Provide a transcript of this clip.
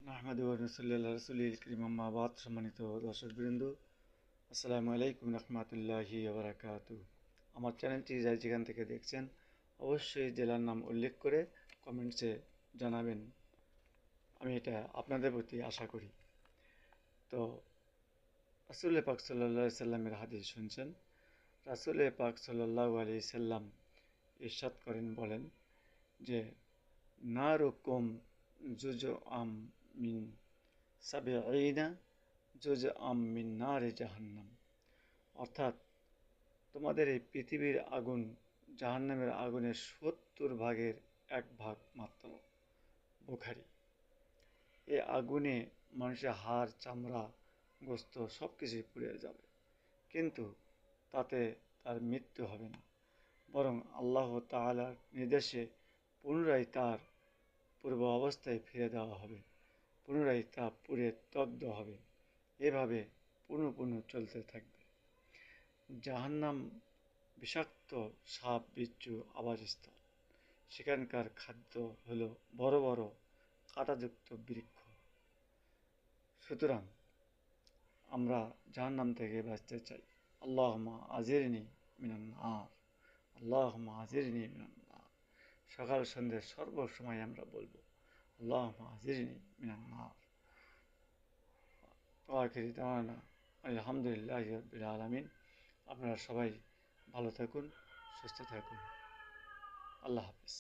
নাহমাদুহু ওয়া নুসাল্লি আলা রাসূলিল কারীম আম্মা বাদ। সম্মানিত দর্শকবৃন্দ, আসসালামু আলাইকুম রাহমাতুল্লাহি ওয়া বারাকাতুহু। আমার চ্যানেলটি যাই যেখান থেকে দেখছেন অবশ্যই জেলার নাম উল্লেখ করে কমেন্টসে জানাবেন, আমি এটা আপনাদের প্রতি আশা করি। তো রাসূল পাক সাল্লাল্লাহু আলাইহি সাল্লামের হাদিস শুনছেন। রাসূল পাক সাল্লাল্লাহু আলাইহি সাল্লাম ইরশাদ করেন, বলেন যে নারুকুম জুজআম মিন সাবিঈনা জুজআম মিন নারে জাহান্নাম। অর্থাৎ তোমাদের এই পৃথিবীর আগুন জাহান্নামের আগুনের 70 ভাগের 1 ভাগ মাত্র। বুখারী। এই আগুনে মানুষের হাড়, চামড়া, গোস্ত সব কিছুই পুড়ে যাবে, কিন্তু তাতে তার মৃত্যু হবে না, বরং আল্লাহ তাআলার নির্দেশে পুনরায় তার পূর্ব অবস্থায় ফিরে দেওয়া হবে, পুনরায় তা পুড়ে দগ্ধ হবে। এভাবে পুনঃ চলতে থাকবে। জাহান্নাম বিষাক্ত সাপ, বিচ্ছু আবাসস্থল। সেখানকার খাদ্য হলো বড় বড় কাঁটাযুক্ত বৃক্ষ। সুতরাং আমরা জাহান্নাম থেকে বাঁচতে চাই। আল্লাহুম্মা আজিরনি মিনান নার, আল্লাহুম্মা আজিরনি মিনান নার। সকাল সন্ধ্যে সর্বসময় আমরা বলবো আল্লাহুম্মা আজিরনি মিনান নার। আখির দাওয়ানা আলহামদুলিল্লাহি রাব্বিল আলামিন। আপনারা সবাই ভালো থাকুন, সুস্থ থাকুন। আল্লাহ হাফেজ।